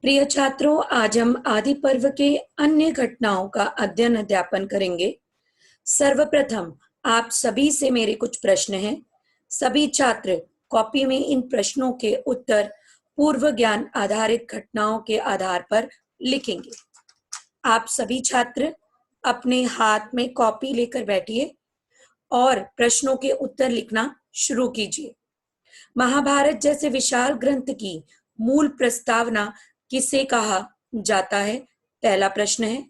प्रिय छात्रों, आज हम आदि पर्व के अन्य घटनाओं का अध्ययन अध्यापन करेंगे। सर्वप्रथम आप सभी से मेरे कुछ प्रश्न हैं। सभी छात्र कॉपी में इन प्रश्नों के उत्तर पूर्व ज्ञान आधारित घटनाओं के आधार पर लिखेंगे। आप सभी छात्र अपने हाथ में कॉपी लेकर बैठिए और प्रश्नों के उत्तर लिखना शुरू कीजिए। महाभारत जैसे विशाल ग्रंथ की मूल प्रस्तावना किसे कहा जाता है? पहला प्रश्न है।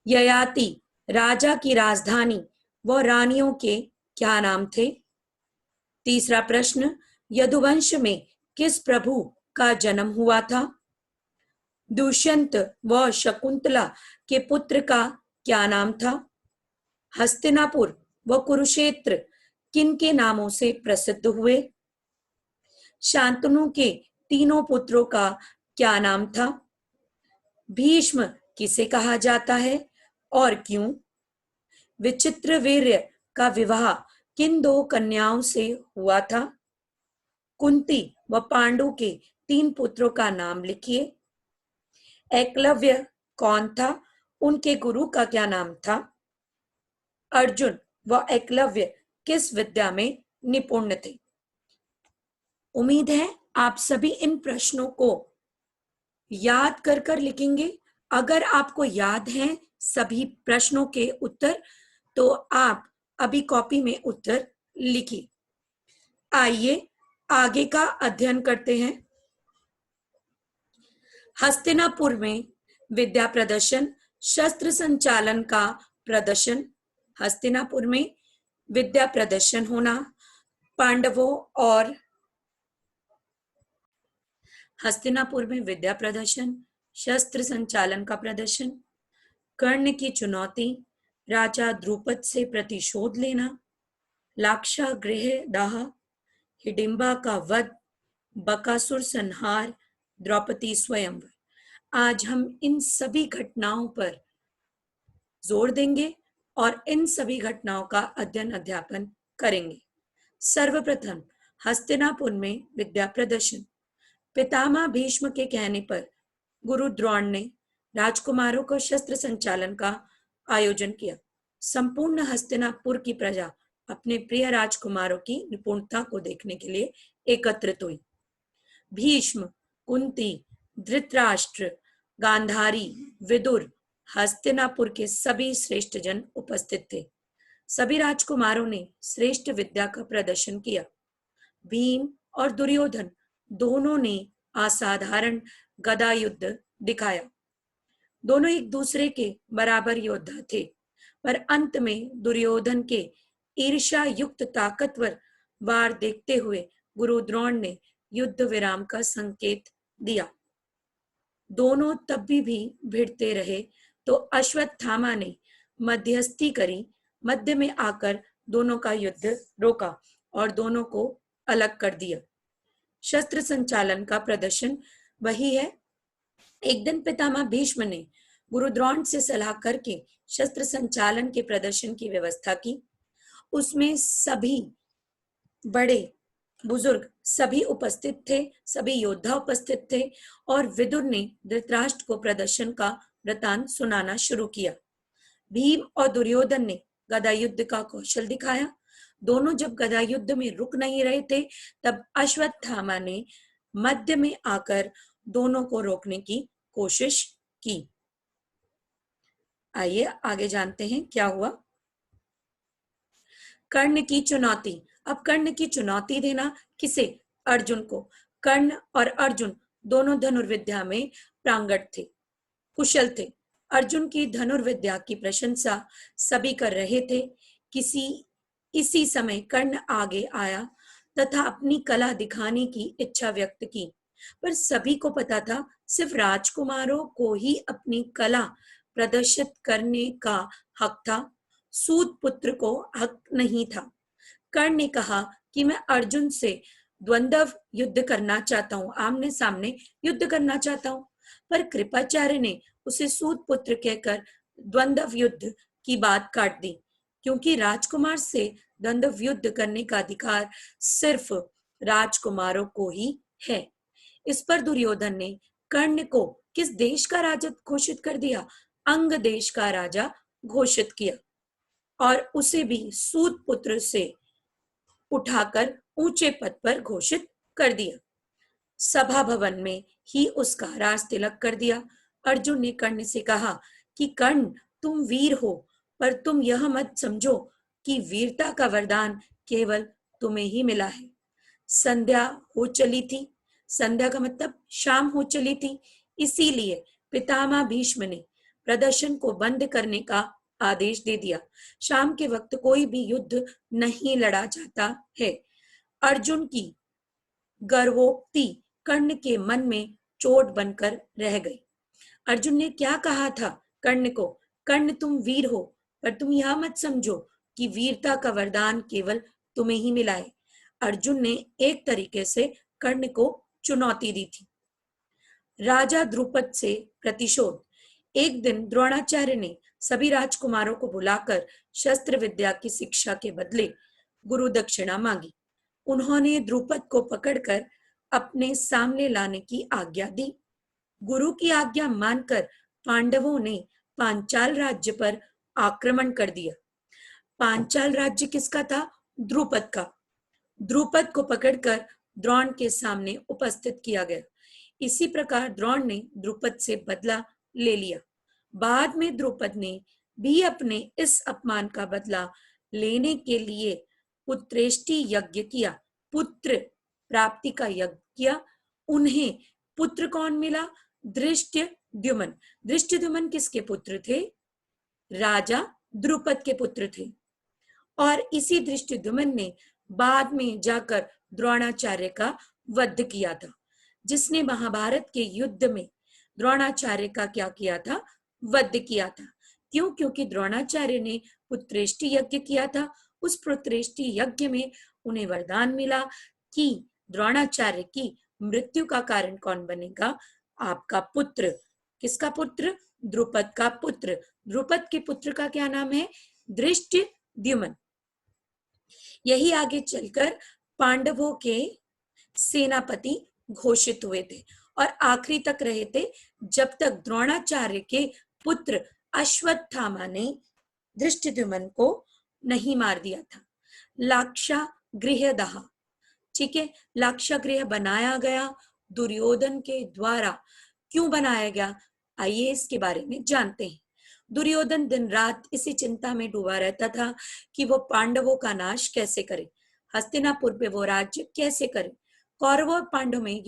ययाति राजा की राजधानी व रानियों के क्या नाम थे? तीसरा प्रश्न, यदुवंश में किस प्रभु का जन्म हुआ था? दुष्यंत व शकुंतला के पुत्र का क्या नाम था? हस्तिनापुर व कुरुक्षेत्र किन के नामों से प्रसिद्ध हुए? शांतनु के तीनों पुत्रों का क्या नाम था? भीष्म किसे कहा जाता है और क्यों? विचित्रवीर्य का विवाह किन दो कन्याओं से हुआ था? कुंती व पांडु के 3 पुत्रों का नाम लिखिए। एकलव्य कौन था? उनके गुरु का क्या नाम था? अर्जुन व एकलव्य किस विद्या में निपुण थे? उम्मीद है आप सभी इन प्रश्नों को याद कर कर लिखेंगे। अगर आपको याद हैं सभी प्रश्नों के उत्तर तो आप अभी कॉपी में उत्तर लिखिए। आइए आगे का अध्ययन करते हैं। हस्तिनापुर में विद्या प्रदर्शन, शस्त्र संचालन का प्रदर्शन। हस्तिनापुर में विद्या प्रदर्शन होना, पांडवों और हस्तिनापुर में विद्या प्रदर्शन, शस्त्र संचालन का प्रदर्शन, कर्ण की चुनौती, राजा द्रुपद से प्रतिशोध लेना, लाक्षागृह दाह, हिडिंबा का वध, बकासुर संहार, द्रौपदी स्वयंवर। आज हम इन सभी घटनाओं पर जोर देंगे और इन सभी घटनाओं का अध्ययन अध्यापन करेंगे। सर्वप्रथम हस्तिनापुर में विद्या प्रदर्शन। पितामह भीष्म के कहने पर गुरु द्रोण ने राजकुमारों को शस्त्र संचालन का आयोजन किया। संपूर्ण हस्तिनापुर की प्रजा अपने प्रिय राजकुमारों की निपुणता को देखने के लिए एकत्रित हुई। भीष्म, कुंती, धृतराष्ट्र, गांधारी, विदुर, हस्तिनापुर के सभी श्रेष्ठ जन उपस्थित थे। सभी राजकुमारों ने श्रेष्ठ विद्या का प्रदर्शन किया। भीम और दुर्योधन दोनों ने असाधारण गदा युद्ध दिखाया। दोनों एक दूसरे के बराबर योद्धा थे, पर अंत में दुर्योधन के ईर्ष्या युक्त ताकतवर वार देखते हुए गुरु द्रोण ने युद्ध विराम का संकेत दिया। दोनों तब भी भिड़ते रहे तो अश्वत्थामा ने मध्यस्थी करी। मध्य में आकर दोनों का युद्ध रोका और दोनों को अलग कर दिया। शस्त्र संचालन का प्रदर्शन वही है। एक दिन पितामह भीष्म ने गुरु द्रोण से सलाह करके शस्त्र संचालन के प्रदर्शन की व्यवस्था की। उसमें सभी बड़े बुजुर्ग सभी उपस्थित थे, सभी योद्धा उपस्थित थे और विदुर ने धृतराष्ट्र को प्रदर्शन का वृतांत सुनाना शुरू किया। भीम और दुर्योधन ने गदा युद्ध का कौशल दिखाया। दोनों जब गदा युद्ध में रुक नहीं रहे थे तब अश्वत्थामा ने मध्य में आकर दोनों को रोकने की कोशिश की। आइए आगे जानते हैं क्या हुआ। कर्ण की चुनौती। अब कर्ण की चुनौती देना किसे? अर्जुन को। कर्ण और अर्जुन दोनों धनुर्विद्या में प्रांगण थे, कुशल थे। अर्जुन की धनुर्विद्या की प्रशंसा सभी कर रहे थे। इसी समय कर्ण आगे आया तथा अपनी कला दिखाने की इच्छा व्यक्त की, पर सभी को पता था सिर्फ राजकुमारों को ही अपनी कला प्रदर्शित करने का हक था, सूत पुत्र को हक नहीं था। कर्ण ने कहा कि मैं अर्जुन से द्वंद्व युद्ध करना चाहता हूँ, आमने सामने युद्ध करना चाहता हूँ, पर कृपाचार्य ने उसे सूत पुत्र कहकर द्वंद्व युद्ध की बात काट दी, क्योंकि राजकुमार से द्वंद्व युद्ध करने का अधिकार सिर्फ राजकुमारों को ही है। इस पर दुर्योधन ने कर्ण को किस देश का राजा घोषित कर दिया? अंग देश का राजा घोषित किया और उसे भी सूत पुत्र से उठाकर ऊंचे पद पर घोषित कर दिया। सभा भवन में ही उसका राज तिलक कर दिया। अर्जुन ने कर्ण से कहा कि कर्ण, तुम वीर हो, पर तुम यह मत समझो कि वीरता का वरदान केवल तुम्हें ही मिला है। संध्या हो चली थी। संध्या का मतलब शाम हो चली थी। इसीलिए पितामह भीष्म ने प्रदर्शन को बंद करने का आदेश दे दिया। शाम के वक्त कोई भी युद्ध नहीं लड़ा जाता है। अर्जुन की गर्वोक्ति कर्ण के मन में चोट बनकर रह गई। अर्जुन ने क्या कहा था कर्ण को? कर्ण, तुम वीर हो, पर तुम यह मत समझो कि वीरता का वरदान केवल तुम्हें ही मिला है। अर्जुन ने एक तरीके से कर्ण को चुनौती दी थी। राजा द्रुपद से प्रतिशोध। एक दिन द्रोणाचार्य ने सभी राजकुमारों को बुलाकर शस्त्र विद्या की शिक्षा के बदले गुरु दक्षिणा मांगी। उन्होंने द्रुपद को पकड़कर अपने सामने लाने की आज्ञा दी। गुरु की आज्ञा मानकर पांडवों ने पांचाल राज्य पर आक्रमण कर दिया। पांचाल राज्य किसका था? द्रुपद का। द्रुपद को पकड़कर द्रोण के सामने उपस्थित किया गया। इसी प्रकार द्रोण ने द्रुपद से बदला ले लिया। बाद में द्रुपद ने भी अपने इस अपमान का बदला लेने के लिए पुत्रेष्टि यज्ञ किया, पुत्र प्राप्ति का यज्ञ किया। उन्हें पुत्र कौन मिला? धृष्टद्युम्न। धृष्टद्युम्न किसके पुत्र थे? राजा द्रुपद के पुत्र थे। और इसी धृष्टद्युम्न ने बाद में जाकर द्रोणाचार्य का वध किया था, जिसने महाभारत के युद्ध में द्रोणाचार्य का क्या किया था? वध किया था। क्यों? क्योंकि द्रोणाचार्य ने पुत्रेष्टि यज्ञ किया था। उस पुत्रेष्टि यज्ञ में उन्हें वरदान मिला कि द्रोणाचार्य की मृत्यु का कारण कौन बनेगा? आपका पुत्र। किसका पुत्र? द्रुपद का पुत्र। द्रुपद के पुत्र का क्या नाम है? धृष्टद्युम्न। यही आगे चलकर पांडवों के सेनापति घोषित हुए थे और आखिरी तक रहे थे, जब तक द्रोणाचार्य के पुत्र अश्वत्थामा ने धृष्टद्युम्न को नहीं मार दिया था। लाक्षागृह दहा। ठीक है, लाक्षागृह बनाया गया दुर्योधन के द्वारा। क्यों बनाया गया? आइए इसके बारे में जानते हैं। दुर्योधन दिन रात इसी चिंता में डूबा रहता था कि वो पांडवों का नाश कैसे करे, हस्तिनापुर पे वो राज्य कैसे करे। कौरवों और पांडवों में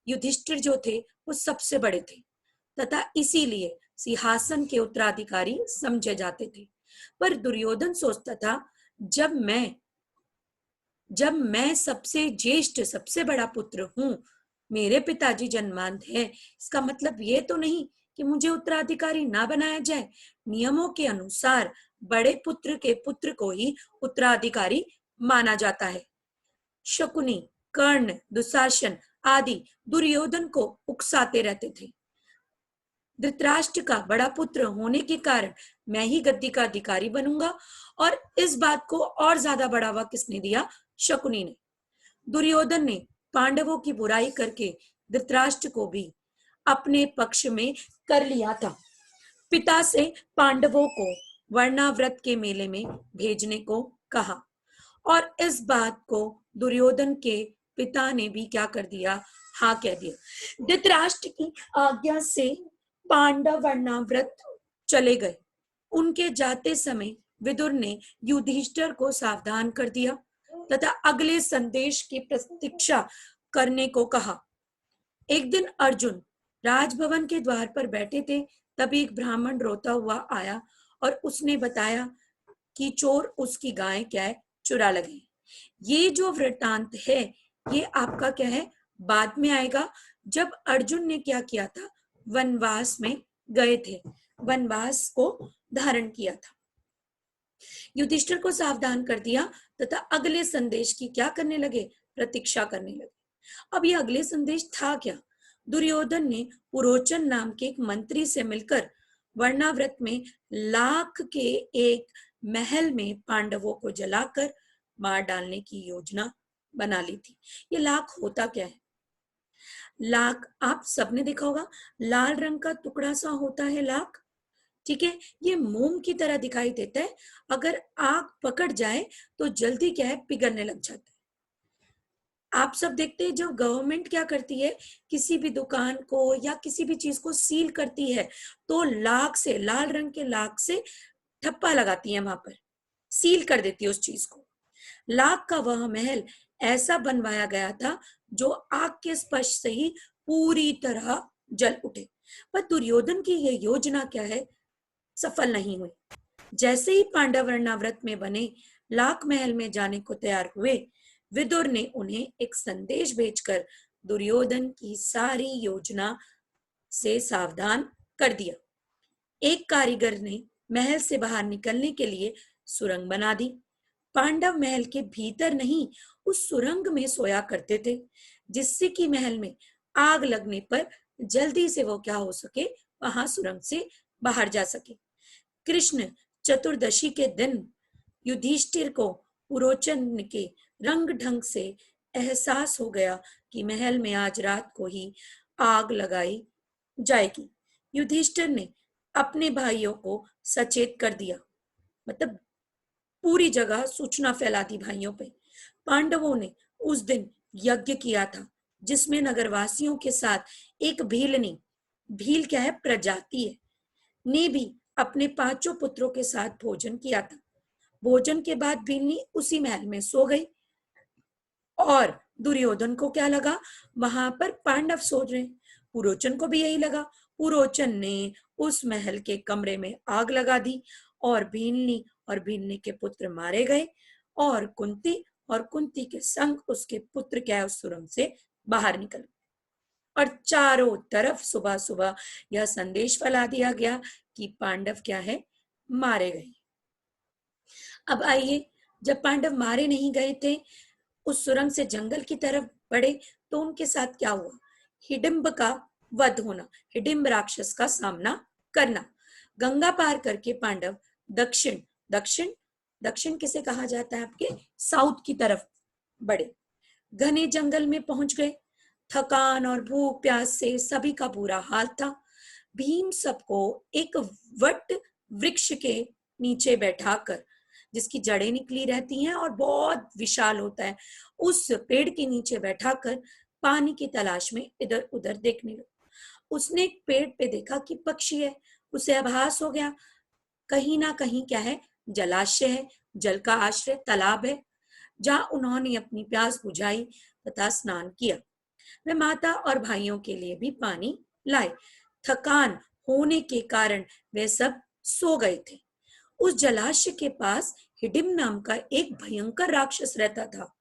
युधिष्ठिर जो थे वो सबसे बड़े थे तथा इसीलिए सिंहासन के उत्तराधिकारी समझे जाते थे। पर दुर्योधन सोचता था, जब मैं सबसे ज्येष्ठ, सबसे बड़ा पुत्र हूं, मेरे पिताजी जन्मांध है, इसका मतलब ये तो नहीं कि मुझे उत्तराधिकारी ना बनाया जाए। नियमों के अनुसार बड़े पुत्र के पुत्र को ही उत्तराधिकारी माना जाता है। शकुनी, कर्ण, दुशासन आदि दुर्योधन को उकसाते रहते थे। धृतराष्ट्र का बड़ा पुत्र होने के कारण मैं ही गद्दी का अधिकारी बनूंगा, और इस बात को और ज्यादा बढ़ावा किसने दिया? शकुनी ने। दुर्योधन ने पांडवों की बुराई करके धृतराष्ट्र को भी अपने पक्ष में कर लिया था। पिता से पांडवों को वर्णाव्रत के मेले में भेजने को कहा और इस बात को दुर्योधन के पिता ने भी क्या कर दिया? हाँ कह दिया। धृतराष्ट्र की आज्ञा से पांडव वर्णाव्रत चले गए। उनके जाते समय विदुर ने युधिष्ठिर को सावधान कर दिया तथा अगले संदेश की प्रतीक्षा करने को कहा। एक दिन अर्जुन राजभवन के द्वार पर बैठे थे, तभी एक ब्राह्मण रोता हुआ आया और उसने बताया कि चोर उसकी गाय क्या है, चुरा लगे। ये जो वृत्तांत है ये आपका क्या है? बाद में आएगा, जब अर्जुन ने क्या किया था? वनवास में गए थे, वनवास को धारण किया था। युधिष्ठिर को सावधान कर दिया तथा अगले संदेश की क्या करने लगे? प्रतीक्षा करने लगे। अब ये अगले संदेश था क्या? दुर्योधन ने पुरोचन नाम के एक मंत्री से मिलकर वर्णाव्रत में लाख के एक महल में पांडवों को जलाकर मार डालने की योजना बना ली थी। ये लाख होता क्या है? लाख आप सबने देखा होगा, लाल रंग का टुकड़ा सा होता है लाख, ठीक है। ये मोम की तरह दिखाई देता है, अगर आग पकड़ जाए तो जल्दी क्या है, पिघलने लग जाता है। आप सब देखते हैं जब गवर्नमेंट क्या करती है, किसी भी दुकान को या किसी भी चीज को सील करती है, तो लाख से, लाल रंग के लाख से ठप्पा लगाती है, वहां पर सील कर देती है उस चीज को। लाख का वह महल ऐसा बनवाया गया था जो आग के स्पर्श से ही पूरी तरह जल उठे। पर दुर्योधन की यह योजना क्या है, सफल नहीं हुई। जैसे ही पांडव वर्णावृत में बने लाख महल में जाने को तैयार हुए, विदुर ने उन्हें एक संदेश भेजकर दुर्योधन की सारी योजना से सावधान कर दिया। एक कारीगर ने महल से बाहर निकलने के लिए सुरंग बना दी। पांडव महल के भीतर नहीं, उस सुरंग में सोया करते थे, जिससे कि महल में आग लगने पर जल्दी से वो क्या हो सके, वहां सुरंग से बाहर जा सके। कृष्ण चतुर्दशी के दिन युधिष्ठिर को पुरोचन के रंग ढंग से एहसास हो गया कि महल में आज रात को ही आग लगाई जाएगी। युधिष्ठिर ने अपने भाइयों को सचेत कर दिया, मतलब पूरी जगह सूचना फैला दी भाइयों पे। पांडवों ने उस दिन यज्ञ किया था, जिसमें नगरवासियों के साथ एक भीलनी, भील क्या है, प्रजाति है, ने भी अपने पांचों पुत्रों के साथ भोजन किया था। भोजन के बाद भीलनी उसी महल में सो गई और दुर्योधन को क्या लगा, वहां पर पांडव सो रहे। पुरोचन को भी यही लगा। पुरोचन ने उस महल के कमरे में आग लगा दी और भीलनी और भीलनी के पुत्र मारे गए, और कुंती के संग उसके पुत्र क्या है, उस सुरंग से बाहर निकल। और चारों तरफ सुबह सुबह यह संदेश फैला दिया गया कि पांडव क्या है, मारे गए। अब आइए, जब पांडव मारे नहीं गए थे, उस सुरंग से जंगल की तरफ बढ़े, तो उनके साथ क्या हुआ, हिडिंब का वध होना, हिडिंब राक्षस का सामना करना। गंगा पार करके पांडव दक्षिण दक्षिण दक्षिण किसे कहा जाता है, आपके साउथ की तरफ बढ़े। घने जंगल में पहुंच गए। थकान और भूख प्यास से सभी का बुरा हाल था। भीम सबको एक वट वृक्ष के नीचे बैठाकर, जिसकी जड़ें निकली रहती हैं और बहुत विशाल होता है, उस पेड़ के नीचे बैठाकर पानी की तलाश में इधर उधर देखने लगा। उसने एक पेड़ पे देखा कि पक्षी है। उसे आभास हो गया कहीं ना कहीं क्या है, जलाशय है, जल का आश्रय तालाब है, जहां उन्होंने अपनी प्यास बुझाई तथा स्नान किया। वे माता और भाइयों के लिए भी पानी लाए। थकान होने के कारण वे सब सो गए थे। उस जलाशय के पास हिडिंब नाम का एक भयंकर राक्षस रहता था।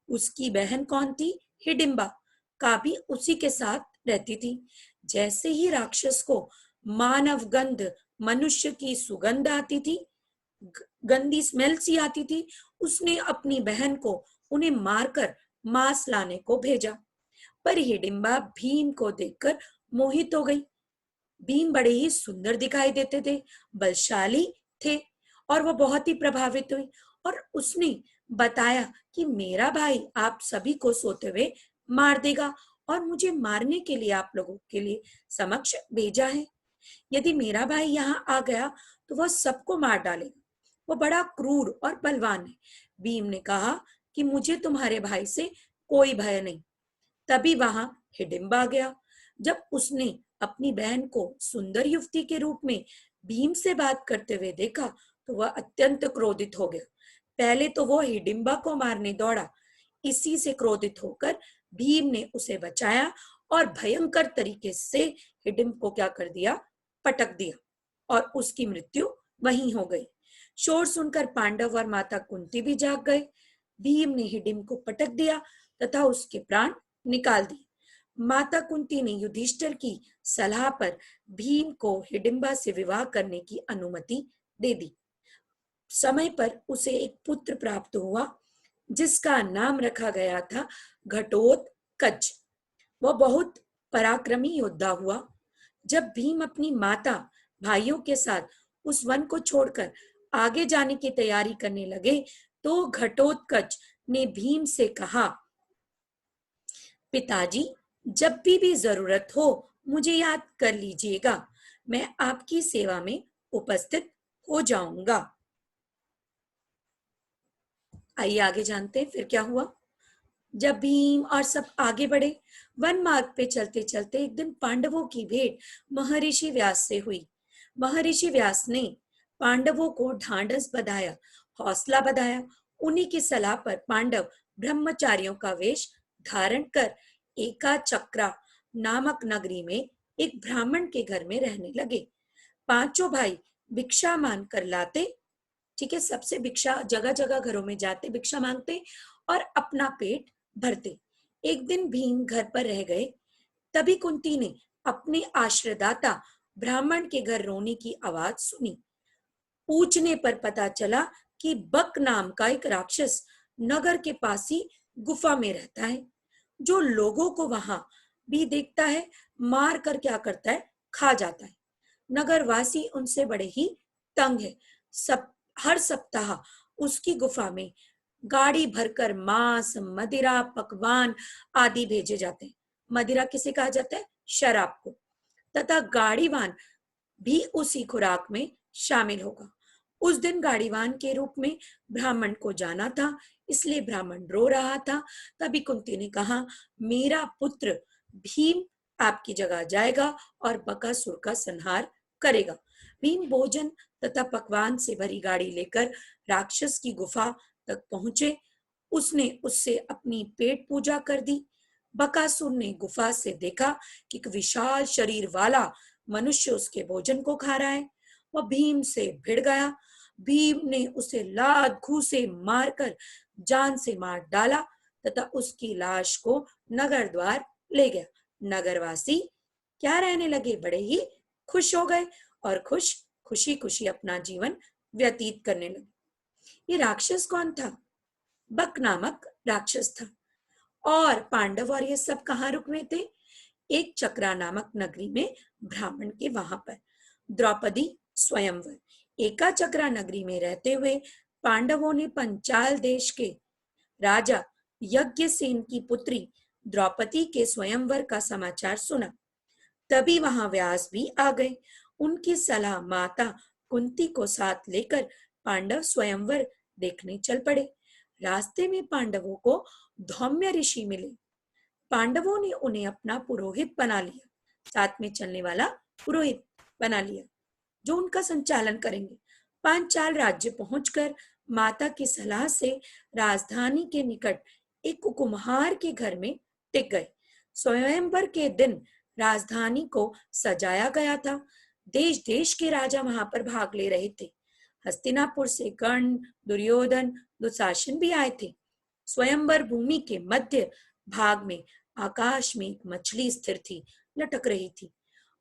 उसकी बहन कौन थी, हिडिंबा का भी उसी के साथ रहती थी। जैसे ही राक्षस को मानव गंध, मनुष्य की सुगंध आती थी, गंदी स्मेल सी आती थी, उसने अपनी बहन को उन्हें मारकर मांस लाने को भेजा। पर हिडिंबा भीम को देखकर मोहित हो गई। भीम बड़े ही सुंदर दिखाई देते थे, बलशाली थे, और वो बहुत ही प्रभावित हुई और उसने बताया कि मेरा भाई आप सभी को सोते हुए मार देगा और मुझे मारने के लिए आप लोगों के लिए समक्ष भेजा है। यदि मेरा भाई यहाँ आ गया तो वह सबको मार डालेगा। वो बड़ा क्रूर और बलवान है। भीम ने कहा कि मुझे तुम्हारे भाई से कोई भय नहीं। तभी वहां हिडिंबा आ गया। जब उसने अपनी बहन को सुंदर युवती के रूप में भीम से बात करते हुए देखा, तो वह अत्यंत क्रोधित हो गया। पहले तो वो हिडिंबा को मारने दौड़ा। इसी से क्रोधित होकर भीम ने उसे बचाया और भयंकर तरीके से हिडिंब को क्या कर दिया, पटक दिया, और उसकी मृत्यु वहीं हो गई। शोर सुनकर पांडव और माता कुंती भी जाग गए। भीम ने हिडिंब को पटक दिया तथा उसके प्राण निकाल दिए। माता कुंती ने युधिष्ठिर की सलाह पर भीम को हिडिंबा से विवाह करने की अनुमति दे दी। समय पर उसे एक पुत्र प्राप्त हुआ, जिसका नाम रखा गया था घटोत्कच। वह बहुत पराक्रमी योद्धा हुआ। जब भीम अपनी माता भाइयों के साथ उस वन को छोड़कर आगे जाने की तैयारी करने लगे, तो घटोत्कच ने भीम से कहा, पिताजी, जब भी जरूरत हो मुझे याद कर लीजिएगा, मैं आपकी सेवा में उपस्थित हो जाऊंगा। आइए आगे जानते हैं फिर क्या हुआ। जब भीम और सब आगे बढ़े, वन मार्ग पे चलते चलते एक दिन पांडवों की भेंट महर्षि व्यास से हुई। महर्षि व्यास ने पांडवों को ढांढस बंधाया, हौसला बढ़ाया। उन्हीं की सलाह पर पांडव ब्रह्मचारियों का वेश धारण कर एका चक्रा नामक नगरी में एक ब्राह्मण के घर में रहने लगे। पांचों भाई भिक्षा मान कर लाते। ठीक है, सबसे भिक्षा, जगह जगह घरों में जाते, भिक्षा मांगते और अपना पेट भरते। एक दिन भीम घर पर रह गए, तभी कुंती ने अपने आश्रयदाता ब्राह्मण के घर रोने की आवाज सुनी। पूछने पर पता चला कि बक नाम का एक राक्षस नगर के पास ही गुफा में रहता है, जो लोगों को वहां भी देखता है, मार कर क्या करता है, खा जाता है। नगरवासी उनसे बड़े ही तंग है। सब हर सप्ताह उसकी गुफा में गाड़ी भरकर मांस, मदिरा, पकवान आदि भेजे जाते हैं। मदिरा किसे कहा जाता है? शराब को। तथा गाड़ीवान भी उसी खुराक में शामिल होगा। उस दिन गाड़ीवान के रूप में ब्राह्मण को जाना था, इसलिए ब्राह्मण रो रहा था। तभी कुंती ने कहा, मेरा पुत्र भीम आपकी जगह जाएगा और बकासुर का संहार करेगा। भीम भोजन तथा पकवान से भरी गाड़ी लेकर राक्षस की गुफा तक पहुंचे। उसने उससे अपनी पेट पूजा कर दी। बकासुर ने गुफा से देखा कि एक विशाल शरीर वाला मनुष्य उसके भोजन को खा रहा है। वह भीम से भिड़ गया। भीम ने उसे लात घूंसे मारकर जान से मार डाला तथा उसकी लाश को नगर द्वार ले गया। नगरवासी क्या रहने लगे, बड़े ही खुश हो गए और खुशी खुशी अपना जीवन व्यतीत करने लगे। ये राक्षस कौन था? बक नामक राक्षस था। और पांडव और ये सब कहाँ रुके थे? एक चक्रा नामक नगरी में ब्राह्मण के वहां पर द्रौपदी स्वयंवर। एका चक्रा नगरी में रहते हुए पांडवों ने पंचाल देश के राजा यज्ञसेन की पुत्री द्रौपदी के स्वयंवर का समाचार सुना। तभी वहां व्यास भी आ गए। उनकी सलाह माता कुंती को साथ लेकर पांडव स्वयंवर देखने चल पड़े। रास्ते में पांडवों को धौम्य ऋषि मिले। पांडवों ने उन्हें अपना पुरोहित बना लिया, साथ में चलने वाला पुरोहित बना लिया, जो उनका संचालन करेंगे। पांचाल राज्य पहुंचकर माता की सलाह से राजधानी के निकट एक कुम्हार के घर में टिक गए। स्वयंवर के दिन राजधानी को सजाया गया था। देश देश के राजा वहां पर भाग ले रहे थे। हस्तिनापुर से कर्ण, दुर्योधन, दुशासन भी आए थे। स्वयंवर भूमि के मध्य भाग में आकाश में एक मछली स्थिर थी, लटक रही थी।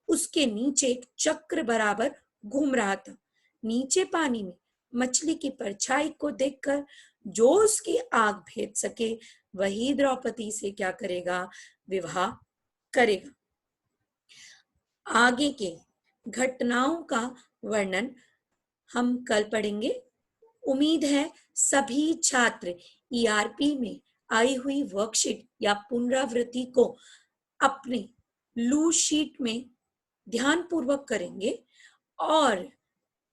उसके नीचे एक चक्र बराबर घूम रहा था। नीचे पानी में मछली की परछाई को देखकर जो उसकी आंख भेद सके, वही द्रौपदी से क्या करेगा? विवाह करेगा। आगे के घटनाओं का वर्णन हम कल पढ़ेंगे। उम्मीद है सभी छात्र ईआरपी में आई हुई वर्कशीट या पुनरावृत्ति को अपने लू शीट में ध्यान पूर्वक करेंगे और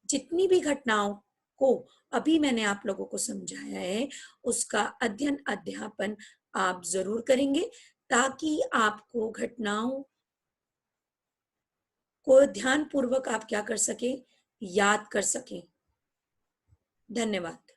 जितनी भी घटनाओं को अभी मैंने आप लोगों को समझाया है, उसका अध्ययन अध्यापन आप जरूर करेंगे, ताकि आपको घटनाओं को ध्यान पूर्वक आप क्या कर सके, याद कर सके। धन्यवाद।